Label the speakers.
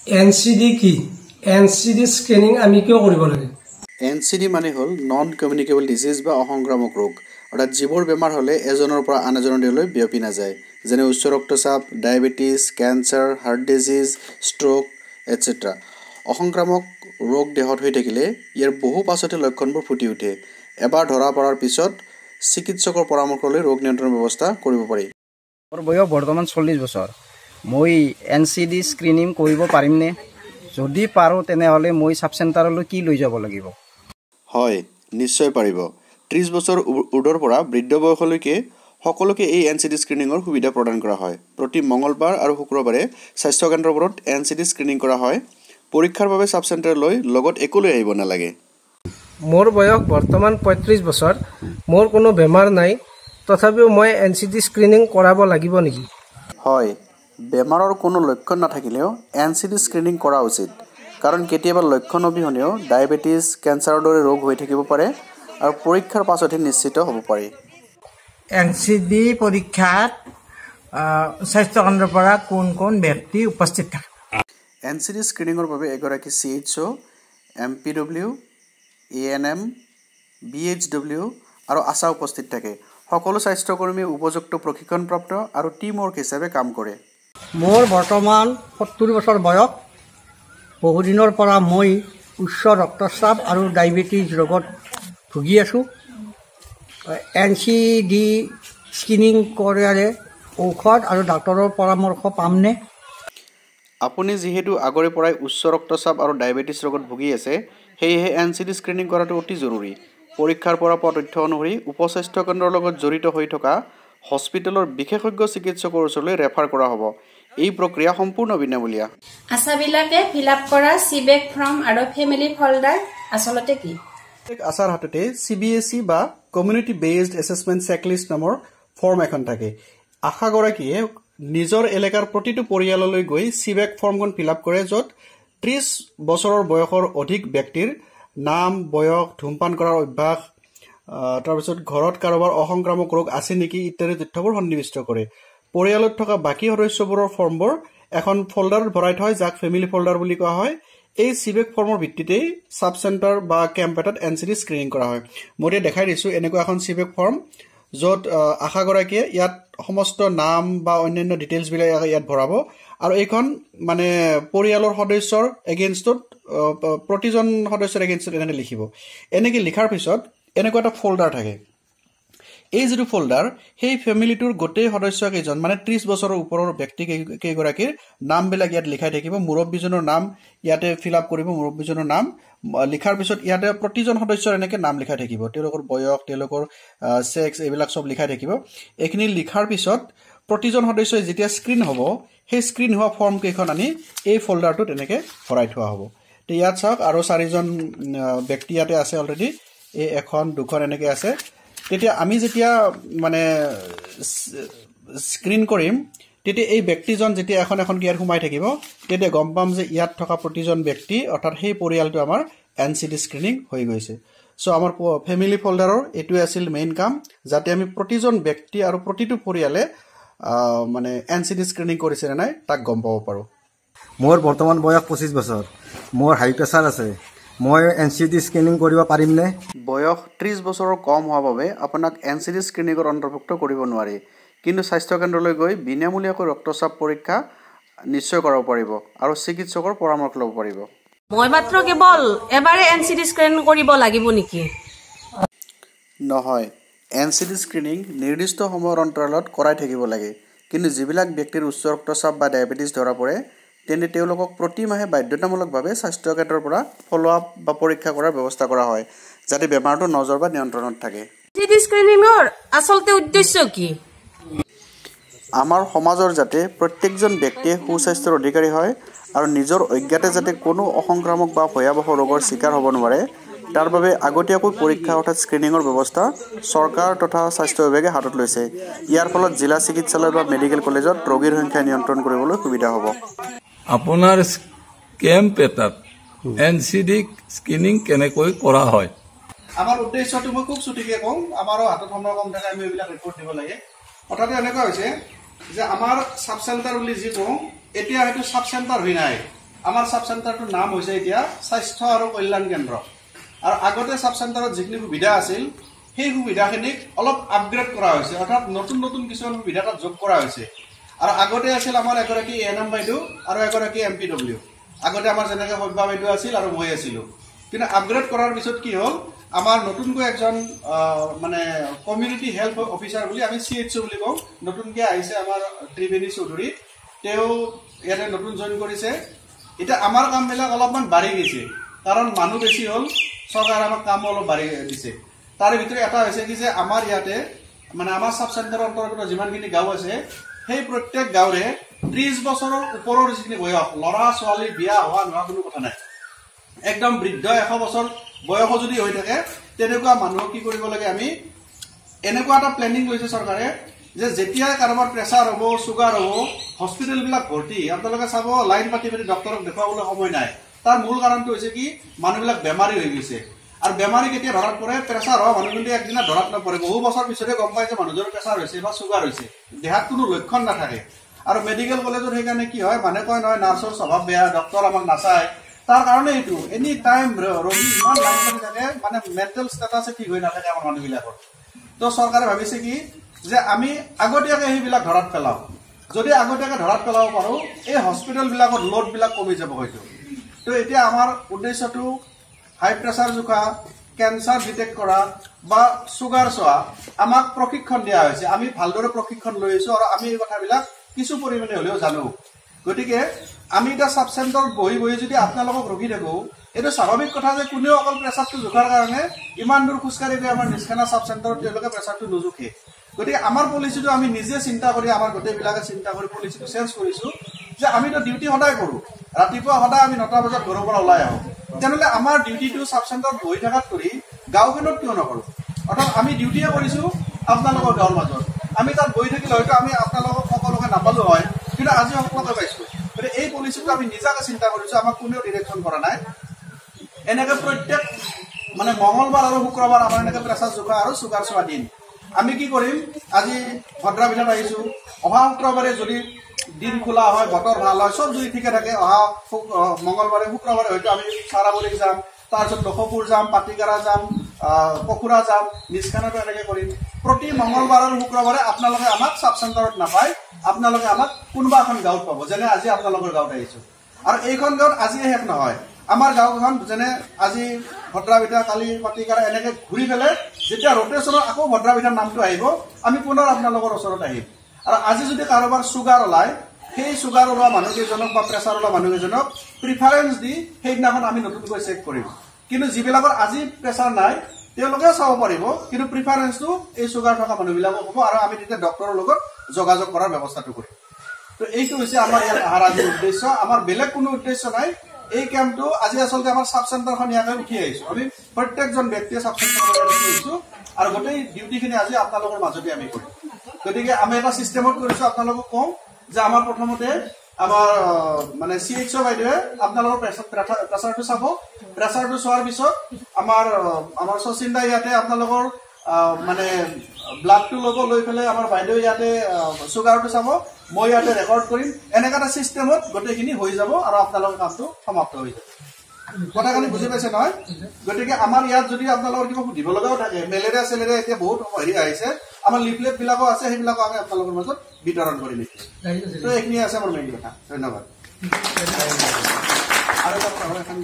Speaker 1: NCD কি? NCD screening আমি কিয় কৰিব লাগে?
Speaker 2: এনসিডি মানে হ'ল নন কমিউনিকেবল ডিজিজ বা অসংক্ৰামক ৰোগ, অৰ্থাৎ যিবোৰ বেমাৰ হ'লে এজনৰ পৰা আন এজনৰ দেহলৈ বিয়পি নাযায়, যেনে উচ্চ ৰক্তচাপ, diabetes, cancer, heart disease, stroke etcetera. অসংক্ৰামক ৰোগ দেহত হৈ থাকিলে ইয়াৰ বহু পাছতে লক্ষণবোৰ ফুটি উঠে। এবাৰ ধৰা পৰাৰ পিছত চিকিৎসকৰ পৰামৰ্শ লৈ ৰোগ নিয়ন্ত্ৰণ ব্যৱস্থা কৰিব পাৰি।
Speaker 3: মোৰ বয়স বৰ্তমান 40 বছৰ। মই এনচিডি স্ক্ৰিনিং কৰিব পাৰিমনে? যদি পাৰোঁ তেনেহ'লে মই সাব চেণ্টাৰলৈ কি লৈ যাব লাগিব?
Speaker 2: হয়, নিশ্চয় পাৰিব। 30 বছৰ উৰ্ধৰ পৰা বৃদ্ধ বয়সলৈকে সকলোকে এই এনচিডি স্ক্ৰিনিঙৰ সুবিধা প্ৰদান কৰা হয়। প্ৰতি মঙলবাৰ আৰু শুক্ৰবাৰে স্বাস্থ্য কেন্দ্ৰবোৰত এনচিডি স্ক্ৰিনিং কৰা হয়। পৰীক্ষাৰ বাবে সাব চেণ্টাৰলৈ লগত একো লৈ আহিব নালাগে।
Speaker 1: মোৰ বয়স বৰ্তমান 35 বছৰ। মোৰ কোনো বেমাৰ নাই, তথাপিও মই এনচিডি স্ক্ৰিনিং কৰাব লাগিব নেকি?
Speaker 2: হয়, বেমাৰৰ কোনো লক্ষণ নাথাকিলেও এনচিডি স্ক্ৰিনিং কৰা উচিত, কাৰণ কেতিয়াবা লক্ষণ অবিহনেও ডায়েবেটিছ, কেঞ্চাৰৰ দৰে ৰোগ হৈ থাকিব পাৰে আৰু পৰীক্ষাৰ পাছতহে নিশ্চিত হ'ব পাৰি।
Speaker 4: এনচিডি পৰীক্ষাত স্বাস্থ্য কেন্দ্ৰৰ পৰা কোন ব্যক্তি উপস্থিত থাকে?
Speaker 2: এনচিডি স্ক্ৰিনিঙৰ বাবে এগৰাকী CHO, MPW, ANM, BHW আৰু আশা উপস্থিত থাকে। সকলো স্বাস্থ্যকৰ্মীয়ে উপযুক্ত প্ৰশিক্ষণপ্ৰাপ্ত আৰু টিম ৱৰ্ক হিচাপে কাম কৰে।
Speaker 4: মোৰ বৰ্তমান 70 বছৰ বয়স। বহুদিনৰ পৰা মই উচ্চ ৰক্তচাপ আৰু ডায়েবেটিছ ৰোগত ভুগি আছোঁ। এনচিডি স্ক্ৰিনিং কৰিলে ঔষধ আৰু ডাক্তৰৰ পৰামৰ্শ পামনে?
Speaker 2: আপুনি যিহেতু আগৰে পৰাই উচ্চ ৰক্তচাপ আৰু ডায়েবেটিছ ৰোগত ভুগি আছে, সেয়েহে এনচিডি স্ক্ৰিনিং কৰাটো অতি জৰুৰী। পৰীক্ষাৰ পৰা পোৱা তথ্য অনুসৰি উপস্বাস্থ্য কেন্দ্ৰৰ লগত জড়িত হৈ থকা হস্পিটেলৰ বিশেষজ্ঞ চিকিৎসকৰ ওচৰলৈ ৰেফাৰ কৰা হ'ব। এই প্ৰক্ৰিয়া সম্পূৰ্ণ বিনামূলীয়া।
Speaker 5: আশাবিলাকে ফিল আপ কৰা চিবেক ফৰ্ম আৰু ফেমিলি ফল্ডাৰ আচলতে কি?
Speaker 2: আশাৰ হাততে CBSE বা কমিউনিটি বেছড এছেছমেণ্ট চেকলিষ্ট নামৰ ফৰ্ম এখন থাকে। আশাগৰাকীয়ে নিজৰ এলেকাৰ প্ৰতিটো পৰিয়াললৈ গৈ চিবেক ফৰ্মখন ফিল আপ কৰে, য'ত 30 বছৰৰ বয়সৰ অধিক ব্যক্তিৰ নাম, বয়স, ধূমপান কৰাৰ অভ্যাস, তাৰপিছত ঘৰত কাৰোবাৰ অসংক্ৰামক ৰোগ আছে নেকি ইত্যাদি তথ্যবোৰ সন্নিৱিষ্ট কৰে। পৰিয়ালত থকা বাকী সদস্যবোৰৰ ফৰ্মবোৰ এখন ফল্ডাৰত ভৰাই থয়, যাক ফেমিলি ফল্ডাৰ বুলি কোৱা হয়। এই চিবেক ফৰ্মৰ ভিত্তিতেই সাব চেণ্টাৰ বা কেম্প এটাত এনচিডি স্ক্ৰিনিং কৰা হয়। মই দেখাই দিছোঁ এনেকুৱা এখন চিবেক ফৰ্ম, য'ত আশাগৰাকীয়ে ইয়াত সমস্ত নাম বা অন্যান্য ডিটেইলছবিলাক ইয়াত ভৰাব আৰু এইখন মানে পৰিয়ালৰ সদস্যৰ এগেইনষ্টত প্ৰতিজন সদস্যৰ এগেইনষ্টত এনে লিখিব। এনেকৈ লিখাৰ পিছত এনেকুৱা এটা ফল্ডাৰ থাকে। এই যিটো ফল্ডাৰ, সেই ফেমিলিটোৰ গোটেই সদস্য কেইজন মানে 30 বছৰৰ ওপৰৰ ব্যক্তি কেইগৰাকীৰ নামবিলাক ইয়াত লিখাই থাকিব। মুৰব্বীজনৰ নাম ইয়াতে ফিল আপ কৰিব। মুৰব্বীজনৰ নাম লিখাৰ পিছত ইয়াতে প্ৰতিজন সদস্যৰ এনেকৈ নাম লিখাই থাকিব, তেওঁলোকৰ বয়স, তেওঁলোকৰ ছেক্স, এইবিলাক চব লিখাই থাকিব। এইখিনি লিখাৰ পিছত প্ৰতিজন সদস্যই যেতিয়া স্ক্ৰীন হ'ব, সেই স্ক্ৰীন হোৱা ফৰ্ম কেইখন আনি এই ফল্ডাৰটোত এনেকৈ ভৰাই থোৱা হ'ব। তো ইয়াত চাওক আৰু 4জন ব্যক্তি ইয়াতে আছে অলৰেডি। এই 1, 2 এনেকৈ আছে। তেতিয়া আমি যেতিয়া মানে স্ক্ৰীন কৰিম, তেতিয়া এই ব্যক্তিজন যেতিয়া এখন ইয়াত সোমাই থাকিব, তেতিয়া গম পাম যে ইয়াত থকা প্ৰতিজন ব্যক্তি অৰ্থাৎ সেই পৰিয়ালটো আমাৰ এনচিডি স্ক্ৰিনিং হৈ গৈছে। চ' আমাৰ ফেমিলি ফল্ডাৰৰ এইটোৱে আছিল মেইন কাম, যাতে আমি প্ৰতিজন ব্যক্তি আৰু প্ৰতিটো পৰিয়ালে মানে এনচিডি স্ক্ৰিনিং কৰিছে নে নাই তাক গম পাব পাৰোঁ।
Speaker 3: মোৰ বৰ্তমান বয়স 25 বছৰ। মোৰ হাই প্ৰেছাৰ আছে। মই এনচিডি স্ক্ৰিনিং কৰিব পাৰিমনে?
Speaker 2: বয়স 30 বছৰৰ কম হোৱাৰ বাবে আপোনাক এনচিডি স্ক্ৰিনিঙৰ অন্তৰ্ভুক্ত কৰিব নোৱাৰি, কিন্তু স্বাস্থ্য কেন্দ্ৰলৈ গৈ বিনামূলীয়াকৈ ৰক্তচাপ পৰীক্ষা নিশ্চয় কৰাব পাৰিব আৰু চিকিৎসকৰ পৰামৰ্শ ল'ব পাৰিব।
Speaker 5: মই মাত্ৰ কেৱল এবাৰে এনচিডি স্ক্ৰিন কৰিব লাগিব নেকি?
Speaker 2: নহয়, এনচিডি স্ক্ৰিনিং নিৰ্দিষ্ট সময়ৰ অন্তৰালত কৰাই থাকিব লাগে, কিন্তু যিবিলাক ব্যক্তিৰ উচ্চ ৰক্তচাপ বা ডায়েবেটিছ ধৰা পৰে, তেন্তে তেওঁলোকক প্ৰতি মাহে বাধ্যতামূলকভাৱে স্বাস্থ্য কেন্দ্ৰৰ পৰা ফ'ল' আপ বা পৰীক্ষা কৰাৰ ব্যৱস্থা কৰা হয়, যাতে বেমাৰটো নজৰ বা নিয়ন্ত্ৰণত থাকে।
Speaker 5: এনচিডি স্ক্ৰিনিঙৰ আচলতে উদ্দেশ্য কি?
Speaker 2: আমাৰ সমাজৰ যাতে প্ৰত্যেকজন ব্যক্তিয়ে সুস্বাস্থ্যৰ অধিকাৰী হয় আৰু নিজৰ অজ্ঞাতে যাতে কোনো অসংক্ৰামক বা ভয়াৱহ ৰোগৰ চিকাৰ হ'ব নোৱাৰে, তাৰ বাবে আগতীয়াকৈ পৰীক্ষা অৰ্থাৎ স্ক্ৰিনিঙৰ ব্যৱস্থা চৰকাৰ তথা স্বাস্থ্য বিভাগে হাতত লৈছে। ইয়াৰ ফলত জিলা চিকিৎসালয় বা মেডিকেল কলেজত ৰোগীৰ সংখ্যা নিয়ন্ত্ৰণ কৰিবলৈ সুবিধা হ'ব।
Speaker 6: আপোনাৰ কেম্প এটাত এনচিডি স্ক্ৰিনিং কেনেকৈ কৰা হয়?
Speaker 2: আমাৰ উদ্দেশ্যটো মই খুব চুটিকৈ কওঁ, আমাৰো হাতত সময় কম থাকে, আমি এইবিলাক ৰিপৰ্ট দিব লাগে। কথাটো এনেকুৱা হৈছে যে আমাৰ সাব চেণ্টাৰ বুলি যি কওঁ, এতিয়া হয়তো সাব চেণ্টাৰ হৈ নাই আমাৰ সাব চেণ্টাৰটোৰ নাম হৈছে এতিয়া স্বাস্থ্য আৰু কল্যাণ কেন্দ্ৰ আৰু আগতে সাব চেণ্টাৰত যিখিনি সুবিধা আছিল সেই সুবিধাখিনিক অলপ আপগ্ৰেড কৰা হৈছে অৰ্থাৎ নতুন নতুন কিছুমান সুবিধা তাত যোগ কৰা হৈছে আৰু আগতে আছিল আমাৰ এগৰাকী এএনএম বাইদেউ আৰু এগৰাকী এমপিডব্লিউ আগতে আমাৰ যেনেকৈ সভ্যা বাইদেউ আছিল আৰু মই আছিলোঁ কিন্তু আপগ্ৰেড কৰাৰ পিছত কি হ'ল আমাৰ নতুনকৈ একজন মানে কমিউনিটি হেল্থ অফিচাৰ বুলি আমি CHO বুলি কওঁ নতুনকৈ আহিছে আমাৰ ত্ৰিবেণী চৌধুৰী তেওঁ ইয়াতে নতুন জইন কৰিছে এতিয়া আমাৰ কামবিলাক অলপমান বাঢ়ি গৈছে কাৰণ মানুহ বেছি হ'ল চৰকাৰে আমাক কাম অলপ বাঢ়ি দিছে তাৰে ভিতৰত এটা হৈছে কি যে আমাৰ ইয়াতে মানে আমাৰ সাব চেণ্টাৰৰ অন্তৰ্গত যিমানখিনি গাঁও আছে সেই প্ৰত্যেক গাঁৱৰে 30 বছৰৰ ওপৰৰ যিখিনি বয়স ল'ৰা ছোৱালী বিয়া হোৱা নোহোৱা কোনো কথা নাই একদম বৃদ্ধ 100 বছৰ বয়স যদি হৈ থাকে তেনেকুৱা মানুহক কি কৰিব লাগে আমি এনেকুৱা এটা প্লেনিং লৈছে চৰকাৰে যে যেতিয়া কাৰোবাৰ প্ৰেছাৰ হ'ব চুগাৰ হ'ব হস্পিটেলবিলাক ভৰ্তি আপোনালোকে চাব লাইন পাতি পাতি ডক্টৰক দেখুৱাবলৈ সময় নাই তাৰ মূল কাৰণটো হৈছে কি মানুহবিলাক বেমাৰী হৈ গৈছে আৰু বেমাৰী কেতিয়া ধৰাত পৰে প্ৰেছাৰ হোৱা মানুহ কিন্তু একদিনা ধৰাত নপৰে বহু বছৰ পিছতে গম পায় যে মানুহজনৰ প্ৰেছাৰ হৈছে বা চুগাৰ হৈছে দেহাত কোনো লক্ষণ নাথাকে আৰু মেডিকেল কলেজত সেইকাৰণে কি হয় মানুহে কয় নহয় নাৰ্ছৰ স্বভাৱ বেয়া ডক্টৰ আমাক নাচায় তাৰ কাৰণে এইটো এনি টাইম ৰোগী ইমান লাইন পাতি থাকে মানে মেণ্টেল ষ্টেটাছে ঠিক হৈ নাথাকে আমাৰ মানুহবিলাকৰ তো চৰকাৰে ভাবিছে কি যে আমি আগতীয়াকৈ সেইবিলাক ধৰাত পেলাওঁ যদি আগতীয়াকৈ ধৰাত পেলাব পাৰোঁ এই হস্পিটেলবিলাকৰ লোডবিলাক কমি যাব হয়তো তো এতিয়া আমাৰ উদ্দেশ্যটো হাই প্ৰেছাৰ জোখা কেঞ্চাৰ ডিটেক্ট কৰা বা চুগাৰ চোৱা আমাক প্ৰশিক্ষণ দিয়া হৈছে আমি ভালদৰে প্ৰশিক্ষণ লৈ আহিছোঁ আৰু আমি এই কথাবিলাক কিছু পৰিমাণে হ'লেও জানো গতিকে আমি এটা সাব চেণ্টাৰত বহি বহি যদি আপোনালোকক ৰখি থাকোঁ এইটো স্বাভাৱিক কথা যে কোনেও অকল প্ৰেছাৰটো জোখাৰ কাৰণে ইমান দূৰ খোজকাঢ়ি গৈ আমাৰ নিষ্কানা সাব চেণ্টাৰত তেওঁলোকে প্ৰেছাৰটো নোজোখে গতিকে আমাৰ পলিচিটো আমি নিজে চিন্তা কৰি আমাৰ গোটেইবিলাকে চিন্তা কৰি পলিচিটো চেঞ্জ কৰিছোঁ যে আমিতো ডিউটি সদায় কৰোঁ ৰাতিপুৱা সদায় আমি 9টা বজাত ঘৰৰ পৰা ওলাই আহোঁ তেনেহ'লে আমাৰ ডিউটিটো সাব চেণ্টাৰত বহি থকাত কৰি গাঁওখনত কিয় নকৰোঁ অৰ্থাৎ আমি ডিউটিয়ে কৰিছোঁ আপোনালোকৰ গাঁৱৰ মাজত আমি তাত বহি থাকিলে হয়তো আমি আপোনালোকক সকলোকে নাপালোঁ হয় কিন্তু আজি সকলোকে পাইছোঁ গতিকে এই পলিচিটো আমি নিজাকে চিন্তা কৰিছোঁ আমাক কোনেও ডিৰেকশ্যন কৰা নাই এনেকৈ প্ৰত্যেক মানে মঙলবাৰ আৰু শুক্ৰবাৰ আমাৰ এনেকৈ প্ৰেছাৰ জোখা আৰু চুগাৰ চোৱা দিন আমি কি কৰিম আজি ভদ্ৰাবিলত আহিছোঁ অহা শুক্ৰবাৰে যদি দিন খোলা হয় বতৰ ভাল হয় চব যদি ঠিকে থাকে অহা মঙলবাৰে শুক্ৰবাৰে হয়তো আমি চাৰাবলীক যাম তাৰপিছত লক্ষপুৰ যাম পাতিকাৰা যাম পখুৰা যাম নিষ্কানতো এনেকৈ কৰিম প্ৰতি মঙলবাৰ আৰু শুক্ৰবাৰে আপোনালোকে আমাক সাব চেণ্টাৰত নাপায় আপোনালোকে আমাক কোনোবা এখন গাঁৱত পাব যেনে আজি আপোনালোকৰ গাঁৱত আহিছোঁ আৰু এইখন গাঁৱত আজিয়ে শেষ নহয় আমাৰ গাঁওখন যেনে আজি ভদ্ৰাবিধা কালি পাতিকাৰা এনেকৈ ঘূৰি পেলাই যেতিয়া ৰোটেশ্যনত আকৌ ভদ্ৰাবিধাৰ নামটো আহিব আমি পুনৰ আপোনালোকৰ ওচৰত আহিম আৰু আজি যদি কাৰোবাৰ চুগাৰ ওলায় সেই চুগাৰ ওলোৱা মানুহকেইজনক বা প্ৰেছাৰ ওলোৱা মানুহকেইজনক প্ৰিফাৰেঞ্চ দি সেইদিনাখন আমি নতুনকৈ চেক কৰিম কিন্তু যিবিলাকৰ আজি প্ৰেছাৰ নাই তেওঁলোকেও চাব পাৰিব কিন্তু প্ৰিফাৰেঞ্চটো এই চুগাৰ থকা মানুহবিলাকক হ'ব আৰু আমি তেতিয়া ডক্টৰৰ লগত যোগাযোগ কৰাৰ ব্যৱস্থাটো কৰিম তো এইটো হৈছে আমাৰ ইয়াত অহাৰ আজিৰ উদ্দেশ্য আমাৰ বেলেগ কোনো উদ্দেশ্য নাই এই কেম্পটো আজি আচলতে আমাৰ সাব চেণ্টাৰখন ইয়াতে উঠি আহিছোঁ আমি প্ৰত্যেকজন ব্যক্তিয়ে সাব চেণ্টাৰখন উঠি আহিছোঁ আৰু গোটেই ডিউটিখিনি আজি আপোনালোকৰ মাজতে আমি কৰিম গতিকে আমি এটা ছিষ্টেমত কৰিছোঁ আপোনালোকক কওঁ যে আমাৰ প্ৰথমতে আমাৰ মানে CHO বাইদেৱে আপোনালোকৰ প্ৰেছাৰটো চাব প্ৰেছাৰটো চোৱাৰ পিছত আমাৰ শচীন দাই ইয়াতে আপোনালোকৰ মানে ব্লাডটো ল'ব লৈ পেলাই আমাৰ বাইদেউ ইয়াতে চুগাৰটো চাব মই ইয়াতে ৰেকৰ্ড কৰিম এনেকুৱা এটা ছিষ্টেমত গোটেইখিনি হৈ যাব আৰু আপোনালোকৰ কামটো সমাপ্ত হৈ যাব কথাখিনি বুজি পাইছে নহয় গতিকে আমাৰ ইয়াত যদি আপোনালোকৰ কিবা সুধিব লগাও থাকে মেলেৰিয়া চেলেৰিয়া এতিয়া বহুত হেৰি আহিছে আমাৰ লিফলেটবিলাকো আছে সেইবিলাকো আমি আপোনালোকৰ মাজত বিতৰণ কৰি দিছোঁ তো এইখিনি আছে আমাৰ মেইন কথা ধন্যবাদ আৰু এটা কথা এখন